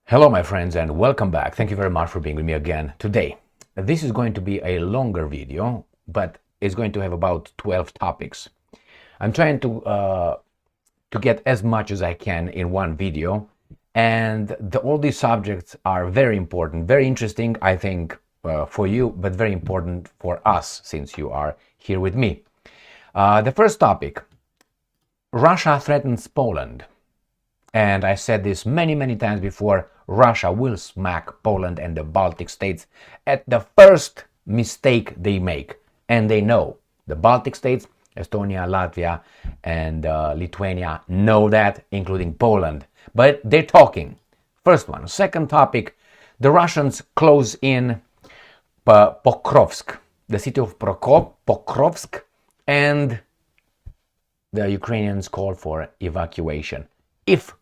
Hello my friends and welcome back. Thank you very much for being with me again today. This is going to be a longer video, but it's going to have about 12 topics. I'm trying to get as much as I can in one video, and all these subjects are very important, very interesting, I think, for you, but very important for us since you are here with me. The first topic, Russia threatens Poland. And I said this many times before, Russia will smack Poland and the Baltic states at the first mistake they make. And they know. The Baltic states, Estonia, Latvia, and Lithuania know that, including Poland. But they're talking. First one. Second topic, the Russians close in Pokrovsk, the city of Pokrovsk, and the Ukrainians call for evacuation. If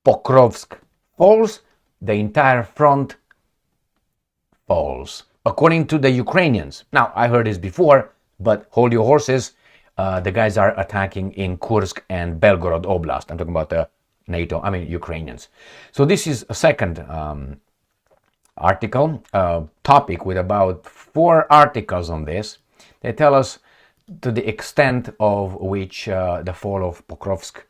Pokrovsk falls, the entire front falls, according to the Ukrainians. Now, I heard this before, but hold your horses. The guys are attacking in Kursk and Belgorod Oblast. I'm talking about the Ukrainians. So this is a second topic with about 4 articles on this. They tell us to the extent of which the fall of Pokrovsk,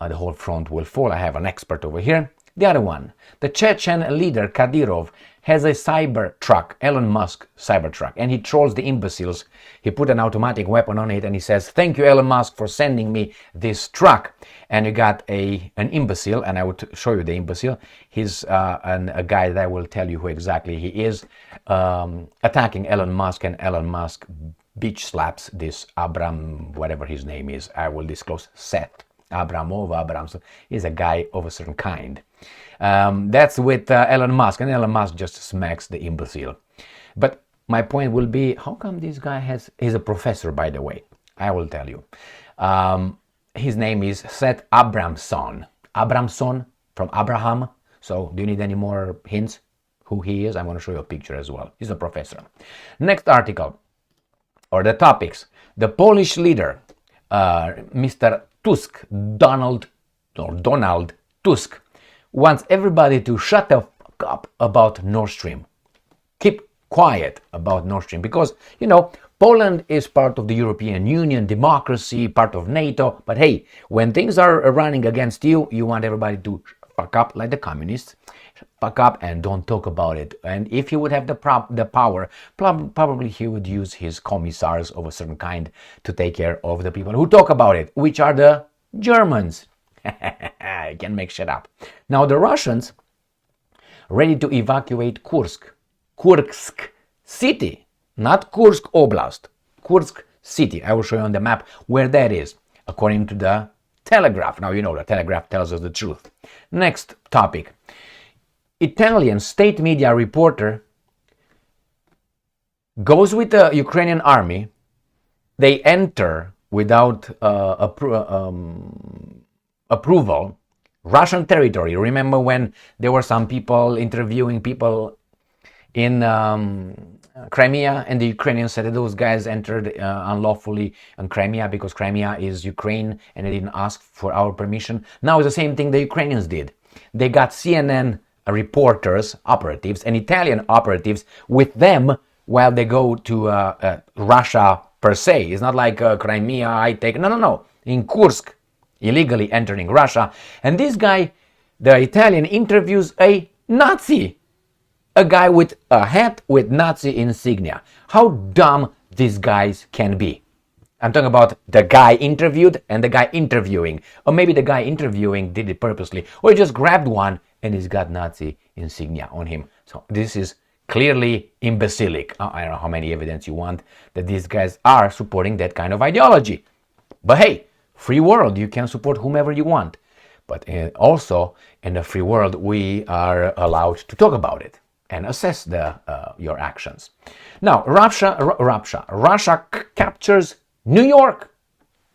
the whole front will fall. I have an expert over here. The other one, the Chechen leader Kadyrov has a Cybertruck, Elon Musk Cybertruck, and he trolls the imbeciles. He put an automatic weapon on it and he says, "Thank you, Elon Musk, for sending me this truck." And you got an imbecile, and I would show you the imbecile. He's a guy that I will tell you who exactly he is, attacking Elon Musk, and Elon Musk bitch slaps this whatever his name is. I will disclose Seth Abramson is a guy of a certain kind. That's with Elon Musk, and Elon Musk just smacks the imbecile. But my point will be, how come this guy he's a professor, by the way? I will tell you. His name is Seth Abramson. Abramson from Abraham. So do you need any more hints who he is? I'm going to show you a picture as well. He's a professor. Next article, or the topics. The Polish leader, Mr. Tusk, Donald Tusk, wants everybody to shut the fuck up about Nord Stream. Keep quiet about Nord Stream because, Poland is part of the European Union, democracy, part of NATO. But hey, when things are running against you, you want everybody to fuck up like the communists. Fuck up and don't talk about it. And if he would have the power, probably he would use his commissars of a certain kind to take care of the people who talk about it, which are the Germans. I can make shit up. Now the Russians ready to evacuate Kursk city, not Kursk Oblast, Kursk city. I will show you on the map where that is, according to the Telegraph. Now, the Telegraph tells us the truth. Next topic. Italian state media reporter goes with the Ukrainian army. They enter without approval Russian territory. Remember when there were some people interviewing people in Crimea, and the Ukrainians said that those guys entered unlawfully in Crimea because Crimea is Ukraine and they didn't ask for our permission. Now it's the same thing the Ukrainians did. They got CNN reporters, operatives, and Italian operatives with them while they go to Russia per se. It's not like Crimea, I take. No. In Kursk, illegally entering Russia. And this guy, the Italian, interviews a Nazi. A guy with a hat with Nazi insignia. How dumb these guys can be. I'm talking about the guy interviewed and the guy interviewing. Or maybe the guy interviewing did it purposely. Or he just grabbed one and he's got Nazi insignia on him. So this is clearly imbecilic. I don't know how many evidence you want that these guys are supporting that kind of ideology. But hey, free world, you can support whomever you want. But also, in the free world, we are allowed to talk about it and assess your actions. Now, Russia captures New York.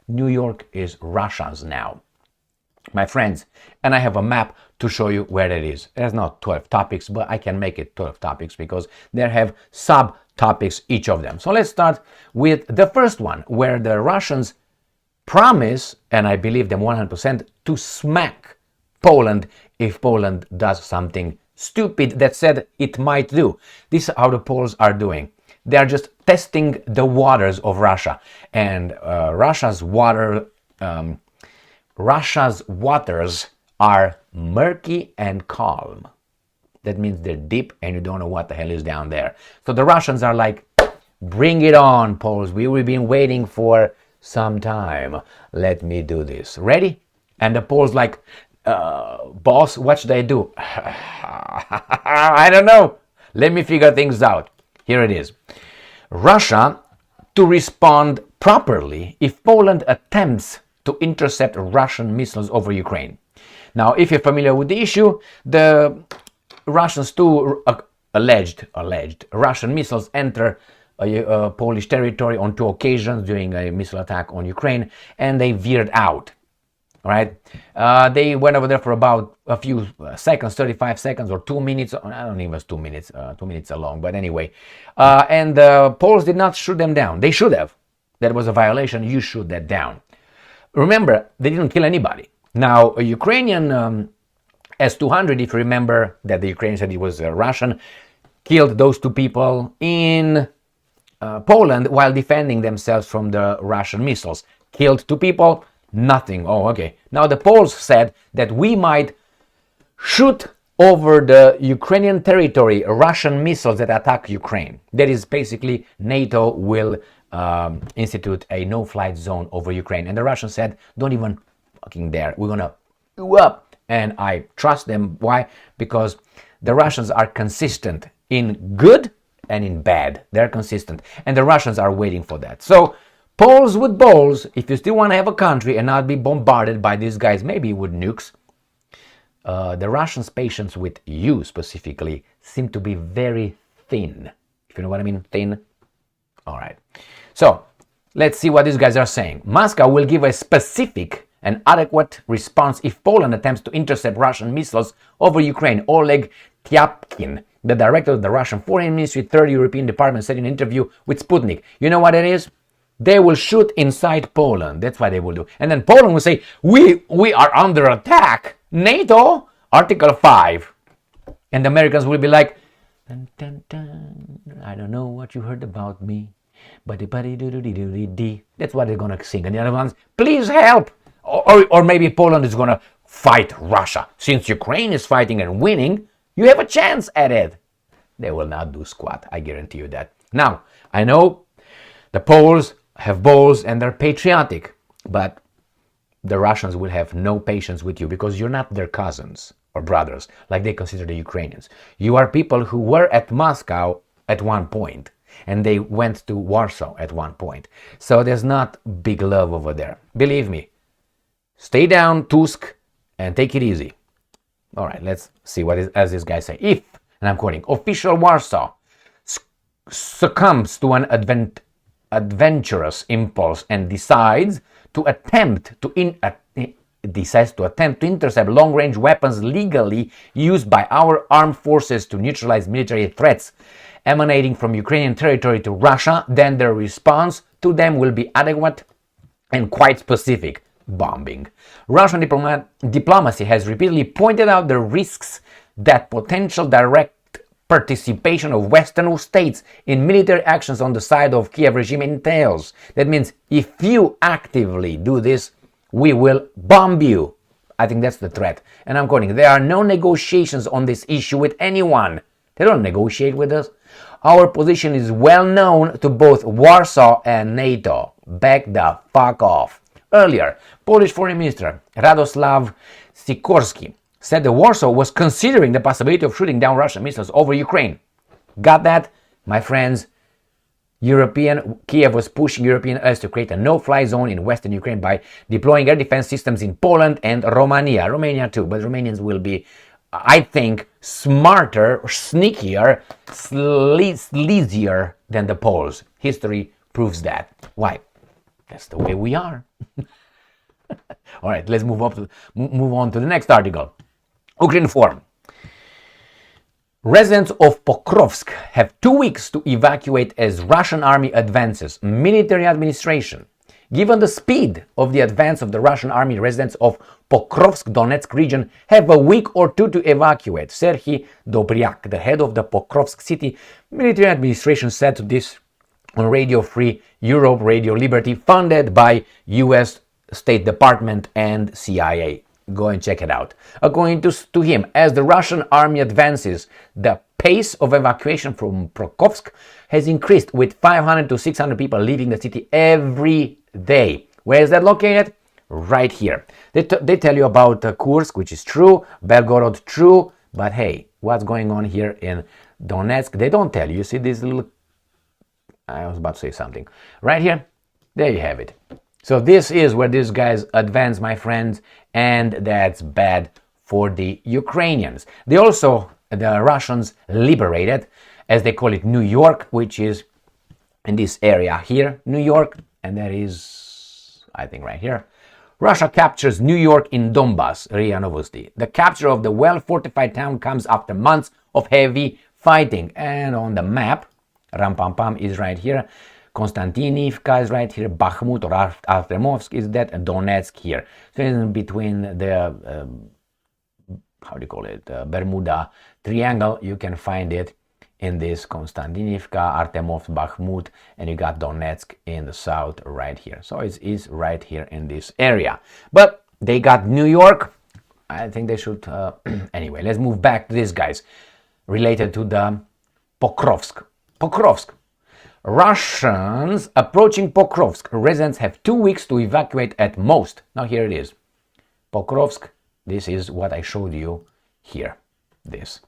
New York is Russia's now, my friends. And I have a map to show you where it is. There's not 12 topics, but I can make it 12 topics because they have subtopics, each of them. So let's start with the first one, where the Russians promise, and I believe them 100%, to smack Poland if Poland does something stupid that said it might do. This is how the Poles are doing. They are just testing the waters of Russia, and Russia's waters are murky and calm. That means they're deep and you don't know what the hell is down there. So the Russians are like, bring it on, Poles. We've been waiting for some time. Let me do this. Ready? And the Poles like, boss, what should I do? I don't know. Let me figure things out. Here it is. Russia to respond properly if Poland attempts to intercept Russian missiles over Ukraine. Now, if you're familiar with the issue, the Russians too alleged Russian missiles enter Polish territory on 2 occasions during a missile attack on Ukraine, and they veered out. All right, they went over there for about a few seconds, 35 seconds or 2 minutes. I don't think it was 2 minutes. 2 minutes alone, but anyway. And the Poles did not shoot them down. They should have. That was a violation. You shoot that down. Remember, they didn't kill anybody. Now, a Ukrainian S-200, if you remember that the Ukrainian said it was Russian, killed those 2 people in Poland while defending themselves from the Russian missiles. Killed 2 people. Nothing. Oh, okay. Now the Poles said that we might shoot over the Ukrainian territory Russian missiles that attack Ukraine. That is basically NATO will institute a no-flight zone over Ukraine. And the Russians said, don't even fucking dare. We're going to do up. And I trust them. Why? Because the Russians are consistent in good and in bad. They're consistent. And the Russians are waiting for that. So Poles with balls, if you still want to have a country and not be bombarded by these guys, maybe with nukes, the Russians' patience with you specifically seem to be very thin. If you know what I mean, thin. All right. So let's see what these guys are saying. Moscow will give a specific and adequate response if Poland attempts to intercept Russian missiles over Ukraine. Oleg Tyapkin, the director of the Russian Foreign Ministry, Third European Department, said in an interview with Sputnik. You know what it is? They will shoot inside Poland. That's what they will do. And then Poland will say, we are under attack. NATO, Article 5. And the Americans will be like, dun, dun, dun, I don't know what you heard about me. That's what they're going to sing. And the other ones, please help. Or maybe Poland is going to fight Russia. Since Ukraine is fighting and winning, you have a chance at it. They will not do squat. I guarantee you that. Now, I know the Poles have balls and they're patriotic, but the Russians will have no patience with you because you're not their cousins or brothers like they consider the Ukrainians. You are people who were at Moscow at one point and they went to Warsaw at one point. So there's not big love over there. Believe me. Stay down, Tusk, and take it easy. All right, let's see what as this guy say. If, and I'm quoting, official Warsaw succumbs to an adventurous impulse and decides to attempt to intercept long-range weapons legally used by our armed forces to neutralize military threats emanating from Ukrainian territory to Russia, then the response to them will be adequate and quite specific: bombing. Russian diplomacy has repeatedly pointed out the risks that potential direct participation of Western states in military actions on the side of Kiev regime entails. That means if you actively do this, we will bomb you. I think that's the threat. And I'm quoting, there are no negotiations on this issue with anyone. They don't negotiate with us. Our position is well known to both Warsaw and NATO. Back the fuck off. Earlier, Polish Foreign Minister Radosław Sikorski said that Warsaw was considering the possibility of shooting down Russian missiles over Ukraine. Got that? My friends, Kiev was pushing European allies to create a no-fly zone in western Ukraine by deploying air defense systems in Poland and Romania. Romania too, but Romanians will be, I think, smarter, sneakier, sleazier than the Poles. History proves that. Why? That's the way we are. All right, let's move on to the next article. Ukrinform. Residents of Pokrovsk have 2 weeks to evacuate as Russian army advances. Military administration. Given the speed of the advance of the Russian army, residents of Pokrovsk, Donetsk region have a week or two to evacuate. Serhiy Dobryak, the head of the Pokrovsk city military administration, said this on Radio Free Europe, Radio Liberty, funded by US State Department and CIA. Go and check it out. According to him, as the Russian army advances, the pace of evacuation from Pokrovsk has increased, with 500 to 600 people leaving the city every day. Where is that located? Right here. They tell you about Kursk, which is true, Belgorod, true, but hey, what's going on here in Donetsk? They don't tell you. You see this little, I was about to say something. Right here, there you have it. So this is where these guys advance, my friends, and that's bad for the Ukrainians. They also, the Russians liberated, as they call it, New York, which is in this area here, New York, and that is, I think, right here. Russia captures New York in Donbass, RIA Novosti. The capture of the well-fortified town comes after months of heavy fighting. And on the map, Ram-Pam-Pam is right here, Konstantinivka is right here, Bakhmut or Artemovsk is that, and Donetsk here. So in between the, how do you call it, Bermuda Triangle, you can find it in this Konstantinivka, Artemovsk, Bakhmut, and you got Donetsk in the south right here. So it is right here in this area. But they got New York. I think they should... anyway, let's move back to these guys related to the Pokrovsk. Pokrovsk. Russians approaching Pokrovsk. Residents have 2 weeks to evacuate at most. Now here it is. Pokrovsk. This is what I showed you here. This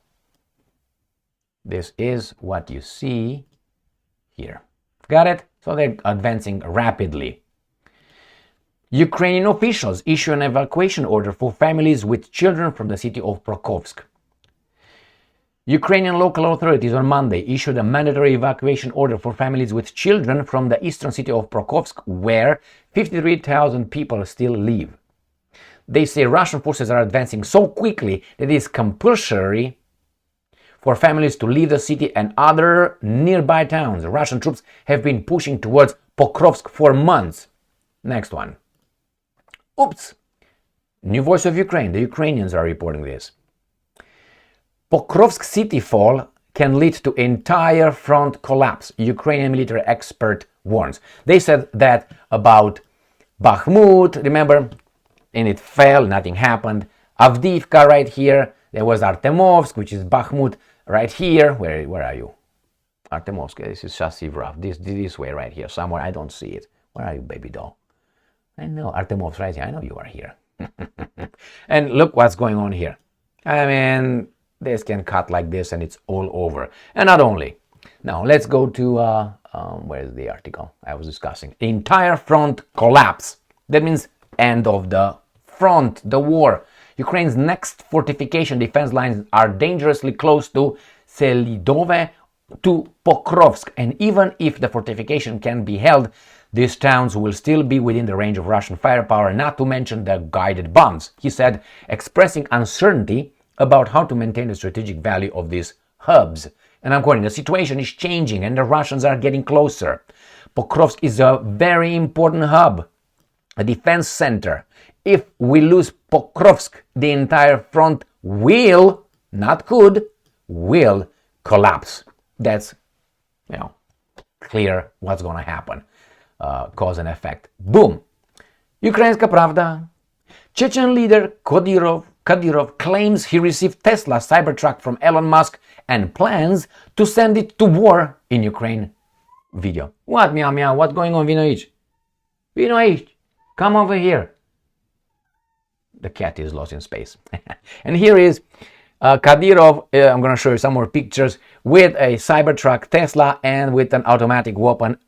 is what you see here. Got it? So they're advancing rapidly. Ukrainian officials issue an evacuation order for families with children from the city of Pokrovsk. Ukrainian local authorities on Monday issued a mandatory evacuation order for families with children from the eastern city of Pokrovsk, where 53,000 people still live. They say Russian forces are advancing so quickly that it is compulsory for families to leave the city and other nearby towns. Russian troops have been pushing towards Pokrovsk for months. Next one. Oops. New Voice of Ukraine. The Ukrainians are reporting this. Pokrovsk city fall can lead to entire front collapse, Ukrainian military expert warns. They said that about Bakhmut, remember, and it fell, nothing happened. Avdiivka right here. There was Artemovsk, which is Bakhmut. Right here, where are you? Artemovsk, this is Shasivrov, this way right here, somewhere, I don't see it. Where are you, baby doll? I know, Artemovsk right here, I know you are here. And look what's going on here. I mean, this can cut like this and it's all over. And not only. Now, let's go to, where's the article I was discussing? Entire front collapse. That means end of the front, the war. Ukraine's next fortification defense lines are dangerously close to Selidove to Pokrovsk, and even if the fortification can be held, these towns will still be within the range of Russian firepower, not to mention the guided bombs, he said, expressing uncertainty about how to maintain the strategic value of these hubs. And I'm quoting, the situation is changing and the Russians are getting closer. Pokrovsk is a very important hub, a defense center. If we lose Pokrovsk, the entire front will, not could, will collapse. That's, clear what's going to happen. Cause and effect. Boom. Ukrainska Pravda. Chechen leader Kadyrov claims he received Tesla Cybertruck from Elon Musk and plans to send it to war in Ukraine. Video. What, meow meow? What's going on, Vinoich? Vinoich, come over here. The cat is lost in space. And here is Kadyrov, I'm going to show you some more pictures, with a Cybertruck Tesla and with an automatic weapon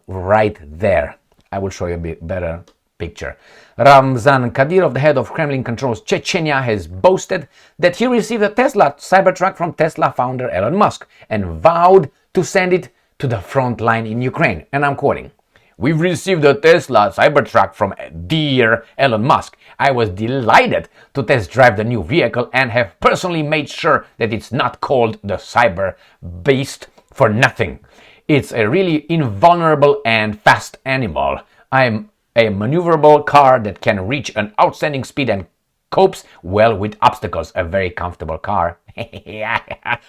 right there. I will show you a bit better picture. Ramzan Kadyrov, the head of Kremlin controls Chechnya, has boasted that he received a Tesla Cybertruck from Tesla founder Elon Musk and vowed to send it to the front line in Ukraine. And I'm quoting, "We've received a Tesla Cybertruck from dear Elon Musk. I was delighted to test drive the new vehicle and have personally made sure that it's not called the Cyber Beast for nothing. It's a really invulnerable and fast animal. I'm a maneuverable car that can reach an outstanding speed and copes well with obstacles. A very comfortable car.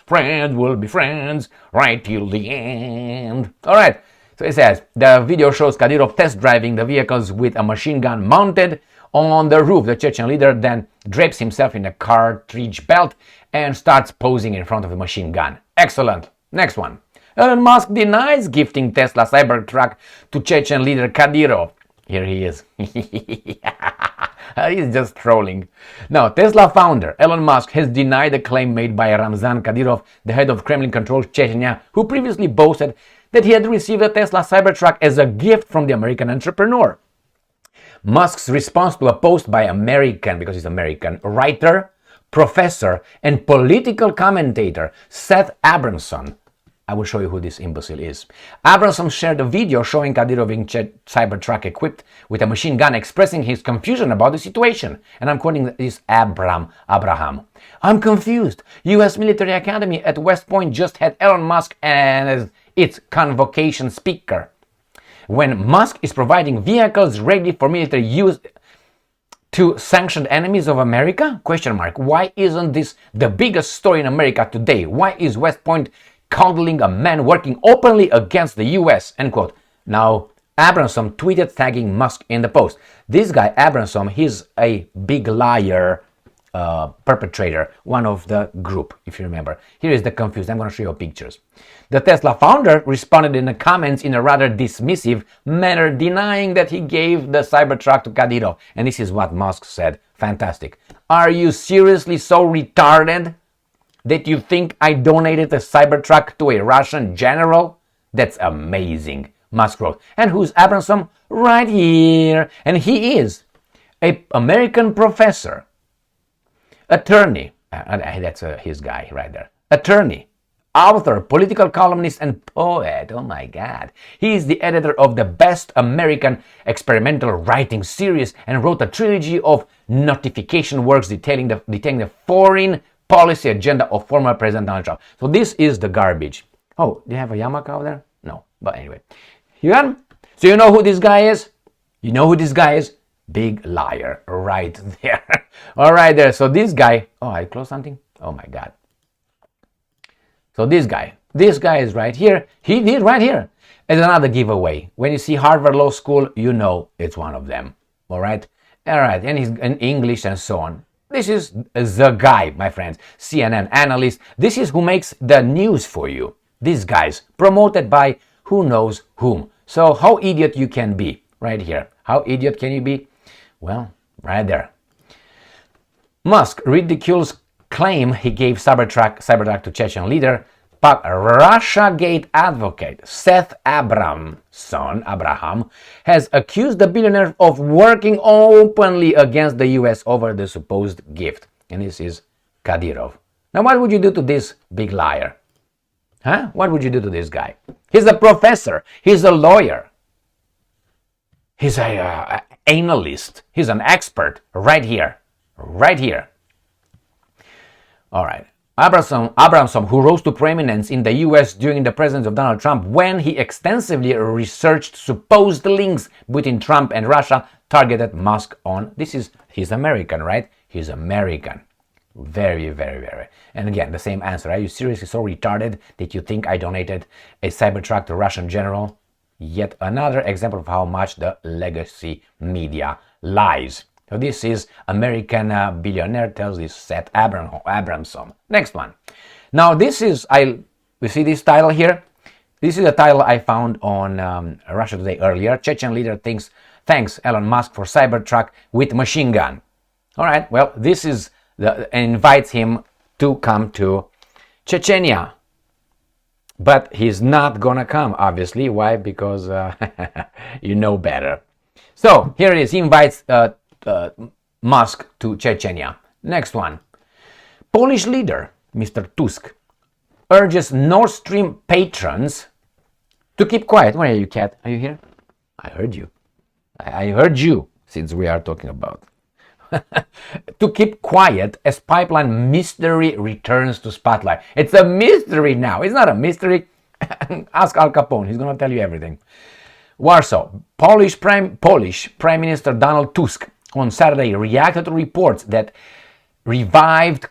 Friends will be friends right till the end. All right. So it says, the video shows Kadyrov test driving the vehicles with a machine gun mounted on the roof. The Chechen leader then drapes himself in a cartridge belt and starts posing in front of the machine gun. Excellent. Next one. Elon Musk denies gifting Tesla Cybertruck to Chechen leader Kadyrov. Here he is. He's just trolling. Now, Tesla founder Elon Musk has denied the claim made by Ramzan Kadyrov, the head of Kremlin-controlled Chechnya, who previously boasted that he had received a Tesla Cybertruck as a gift from the American entrepreneur. Musk's response to a post by American, because he's American, writer, professor, and political commentator Seth Abramson. I will show you who this imbecile is. Abramson shared a video showing Kadyrov in Cybertruck equipped with a machine gun, expressing his confusion about the situation. And I'm quoting this Abraham. I'm confused. U.S. military academy at West Point just had Elon Musk as its convocation speaker. When Musk is providing vehicles ready for military use to sanctioned enemies of America? Question mark. Why isn't this the biggest story in America today? Why is West Point coddling a man working openly against the US, end quote. Now, Abramson tweeted tagging Musk in the post. This guy, Abramson, he's a big liar perpetrator, one of the group, if you remember. Here is the confused. I'm going to show you pictures. The Tesla founder responded in the comments in a rather dismissive manner, denying that he gave the Cybertruck to Kadyrov. And this is what Musk said. Fantastic. Are you seriously so retarded that you think I donated a Cybertruck to a Russian general? That's amazing, Musk wrote. And who's Abramson? Right here. And he is an American professor, attorney, that's his guy right there, attorney, author, political columnist, and poet. Oh my God. He is the editor of the best American experimental writing series and wrote a trilogy of notification works detailing the foreign policy agenda of former President Donald Trump. So this is the garbage. Oh, do you have a yarmulke over there? No, but anyway. You got him? So you know who this guy is? You know who this guy is? Big liar right there. All right there. So this guy, oh, I closed something? Oh my God. So this guy is right here. He did right here. It's another giveaway. When you see Harvard Law School, you know it's one of them. All right? All right. And he's in English and so on. This is the guy, my friends, CNN analyst. This is who makes the news for you. These guys, promoted by who knows whom. So how idiot you can be, right here. How idiot can you be? Well, right there. Musk ridicules claim he gave Cybertruck to Chechen leader, but Russiagate advocate Seth Abraham, has accused the billionaire of working openly against the US over the supposed gift. And this is Kadyrov. Now, what would you do to this big liar? Huh? What would you do to this guy? He's a professor. He's a lawyer. He's an analyst. He's an expert right here. Right here. All right. Abramson, who rose to prominence in the US during the presidency of Donald Trump when he extensively researched supposed links between Trump and Russia, targeted Musk on. He's American, right? He's American. Very, very, very. And again, the same answer. Are you seriously so retarded that you think I donated a Cybertruck to Russian general? Yet another example of how much the legacy media lies. So this is American billionaire tells this Seth Abramson. Next one. Now this is, you see this title here? This is a title I found on Russia Today earlier. Chechen leader thanks Elon Musk for Cybertruck with machine gun. All right, well, this is and invites him to come to Chechnya. But he's not gonna come, obviously. Why? Because you know better. So here it is. He invites Musk to Chechnya. Next one. Polish leader, Mr. Tusk, urges Nord Stream patrons to keep quiet. Where are you, cat? Are you here? I heard you. I heard you, since we are talking about. To keep quiet as pipeline mystery returns to spotlight. It's a mystery now. It's not a mystery. Ask Al Capone, he's going to tell you everything. Warsaw, Polish Prime Minister Donald Tusk on Saturday reacted to reports that revived,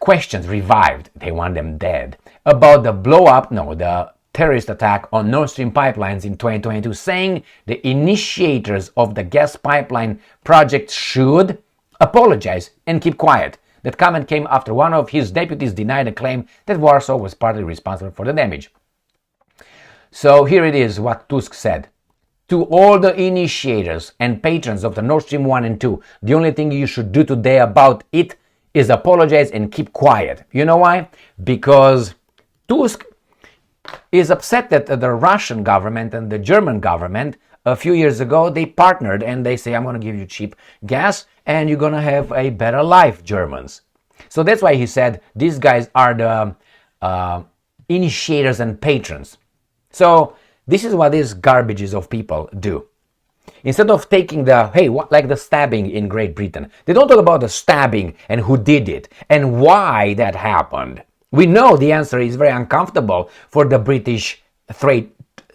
they want them dead, about the terrorist attack on Nord Stream pipelines in 2022, saying the initiators of the gas pipeline project should apologize and keep quiet. That comment came after one of his deputies denied a claim that Warsaw was partly responsible for the damage. So here it is what Tusk said. To all the initiators and patrons of the Nord Stream 1 and 2, the only thing you should do today about it is apologize and keep quiet. You know why? Because Tusk is upset that the Russian government and the German government a few years ago, they partnered and they say, I'm going to give you cheap gas and you're going to have a better life, Germans. So that's why he said these guys are the initiators and patrons. So this is what these garbages of people do. Instead of taking like the stabbing in Great Britain, they don't talk about the stabbing and who did it and why that happened. We know the answer is very uncomfortable for the British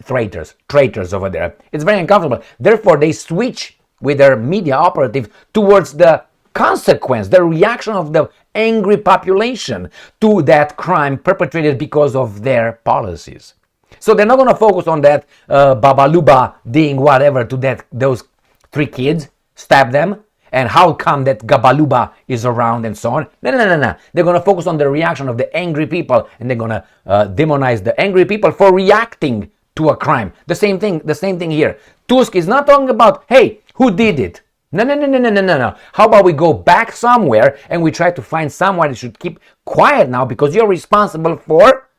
traitors over there. It's very uncomfortable. Therefore, they switch with their media operative towards the consequence, the reaction of the angry population to that crime perpetrated because of their policies. So they're not going to focus on that Babaluba doing whatever to those 3 kids, stab them, and how come that Gabaluba is around and so on. No. They're going to focus on the reaction of the angry people, and they're going to demonize the angry people for reacting to a crime. The same thing here. Tusk is not talking about, hey, who did it? No. How about we go back somewhere and we try to find someone that should keep quiet now because you're responsible for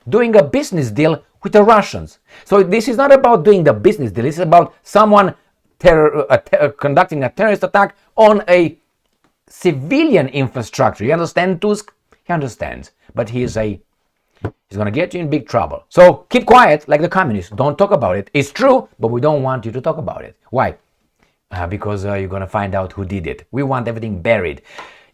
doing a business deal with the Russians. So this is not about doing the business deal. It's about someone conducting a terrorist attack on a civilian infrastructure. You understand, Tusk? He understands. But he's going to get you in big trouble. So keep quiet like the communists. Don't talk about it. It's true, but we don't want you to talk about it. Why? Because you're going to find out who did it. We want everything buried.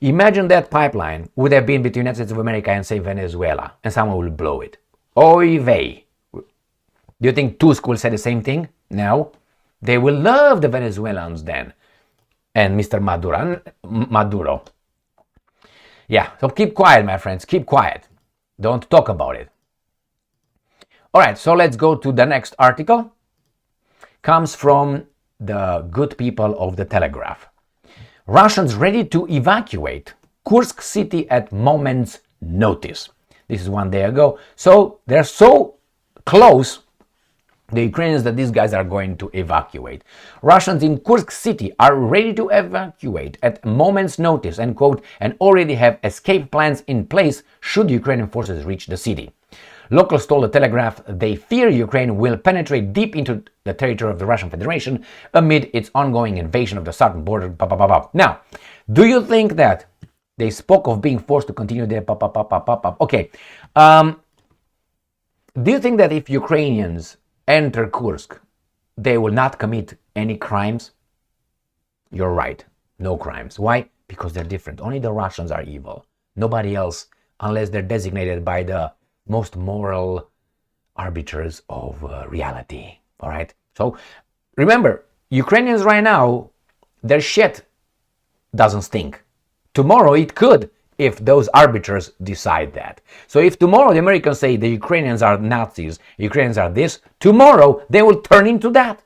Imagine that pipeline would have been between the United States of America and, say, Venezuela, and someone will blow it. Oy vey. Do you think Tusk will say the same thing? No. They will love the Venezuelans then. And Mr. Maduro. Yeah, so keep quiet, my friends. Keep quiet. Don't talk about it. All right, so let's go to the next article. Comes from the good people of the Telegraph. Russians ready to evacuate Kursk city at moment's notice. This is 1 day ago. So they're so close, the Ukrainians, that these guys are going to evacuate. Russians in Kursk city are ready to evacuate at moment's notice, and quote, and already have escape plans in place should Ukrainian forces reach the city. Locals told the Telegraph they fear Ukraine will penetrate deep into the territory of the Russian Federation amid its ongoing invasion of the southern border. Now, do you think that they spoke of being forced to continue their Okay. Do you think that if Ukrainians enter Kursk, they will not commit any crimes? You're right. No crimes. Why? Because they're different. Only the Russians are evil. Nobody else, unless they're designated by the most moral arbiters of reality. All right? So remember, Ukrainians right now, their shit doesn't stink. Tomorrow it could, if those arbiters decide that. So if tomorrow the Americans say the Ukrainians are Nazis, Ukrainians are this, tomorrow they will turn into that.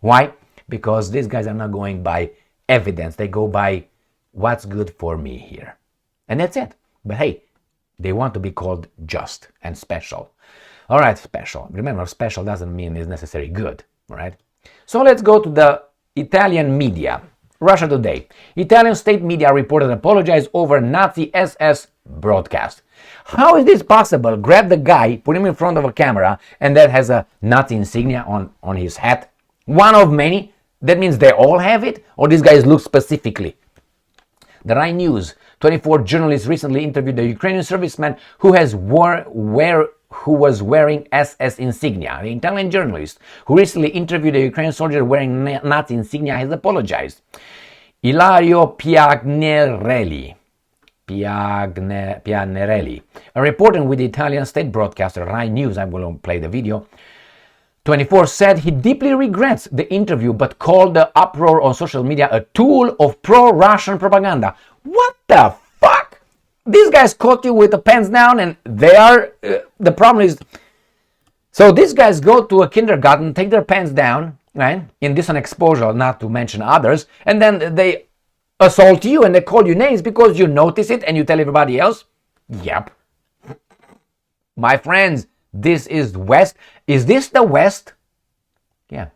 Why? Because these guys are not going by evidence. They go by what's good for me here. And that's it. But hey, they want to be called just and special. All right, special. Remember, special doesn't mean it's necessarily good. All right? So let's go to the Italian media. Russia Today. Italian state media reported apologize over Nazi SS broadcast. How is this possible? Grab the guy, put him in front of a camera, and that has a Nazi insignia on his hat. One of many. That means they all have it? Or these guys look specifically? The Rai News 24 journalist recently interviewed a Ukrainian serviceman who was wearing SS insignia. The Italian journalist who recently interviewed a Ukrainian soldier wearing Nazi insignia has apologized. Ilario Piagnerelli Pianerelli, a reporter with the Italian state broadcaster Rai News, I'm going to play the video, 24, said he deeply regrets the interview but called the uproar on social media a tool of pro-Russian propaganda. What the fuck? These guys caught you with the pants down and they are, the problem is, so these guys go to a kindergarten, take their pants down, right, indecent exposure, not to mention others, and then they assault you and they call you names because you notice it and you tell everybody else? Yep. My friends, this is West. Is this the West? Yeah.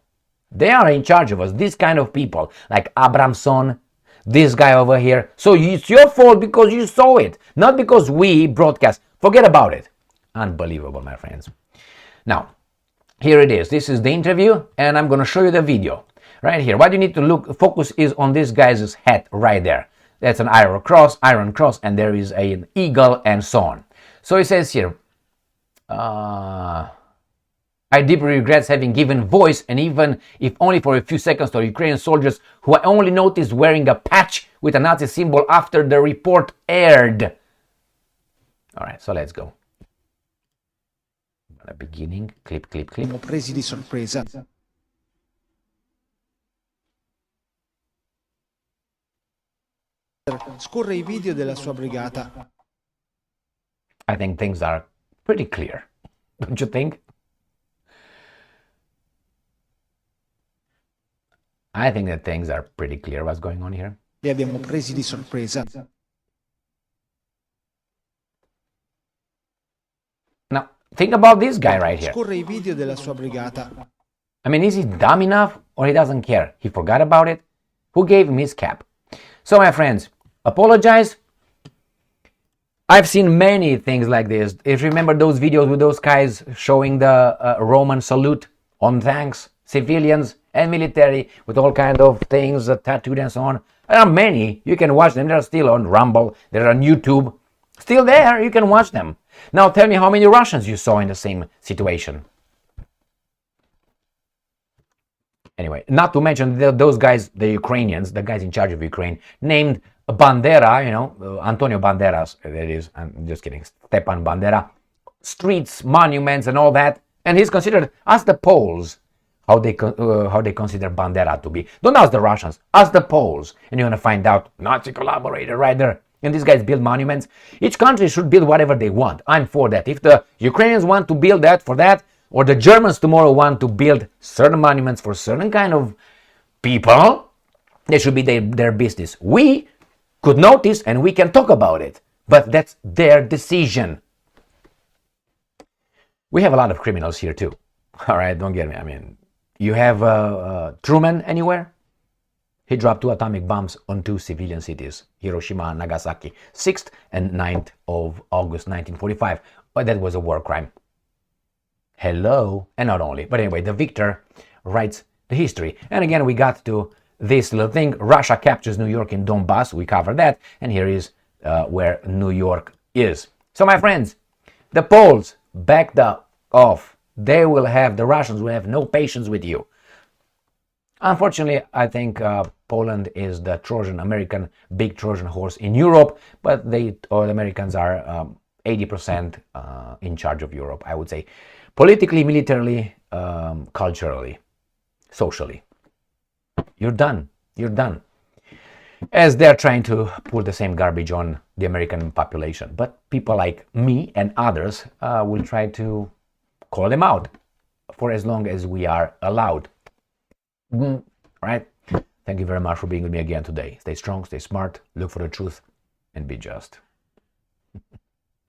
They are in charge of us, these kind of people, like Abramson, this guy over here. So it's your fault because you saw it, not because we broadcast. Forget about it. Unbelievable, my friends. Now, here it is. This is the interview, and I'm going to show you the video right here. What you need to focus is on this guy's hat right there. That's an iron cross, and there is an eagle and so on. So it says here, I deeply regret having given voice, and even if only for a few seconds, to Ukrainian soldiers who I only noticed wearing a patch with a Nazi symbol after the report aired. All right, so let's go. Beginning, clip. Siamo presi di sorpresa. Scorre i video della sua brigata. I think things are pretty clear, don't you think? I think that things are pretty clear what's going on here. Li abbiamo presi di sorpresa. Now, think about this guy right here. Scorre i video della sua brigata. I mean, is he dumb enough or he doesn't care? He forgot about it? Who gave him his cap? So, my friends, apologize. I've seen many things like this. If you remember those videos with those guys showing the Roman salute on tanks, civilians and military with all kind of things tattooed and so on. There are many. You can watch them. They're still on Rumble. They're on YouTube. Still there. You can watch them. Now tell me how many Russians you saw in the same situation. Anyway, not to mention those guys, the Ukrainians, the guys in charge of Ukraine, named Bandera, you know, Antonio Banderas, that is, I'm just kidding, Stepan Bandera, streets, monuments and all that. And he's considered, ask the Poles how they consider Bandera to be. Don't ask the Russians, ask the Poles. And you're going to find out, Nazi collaborator right there. And these guys build monuments. Each country should build whatever they want. I'm for that. If the Ukrainians want to build that for that, or the Germans tomorrow want to build certain monuments for certain kind of people, they should be their business. We could notice and we can talk about it, but that's their decision. We have a lot of criminals here too. All right, don't get me. I mean, you have Truman anywhere? He dropped 2 atomic bombs on 2 civilian cities, Hiroshima and Nagasaki, 6th and 9th of August 1945. But that was a war crime. Hello, and not only. But anyway, the victor writes the history. And again, we got to this little thing. Russia captures New York in Donbass. We covered that. And here is where New York is. So, my friends, the Poles backed off. The Russians will have no patience with you. Unfortunately, I think Poland is the big Trojan horse in Europe, but the Americans are 80% in charge of Europe, I would say. Politically, militarily, culturally, socially. You're done. You're done. As they're trying to pull the same garbage on the American population. But people like me and others will try to call them out for as long as we are allowed. Right? Thank you very much for being with me again today. Stay strong, stay smart, look for the truth, and be just.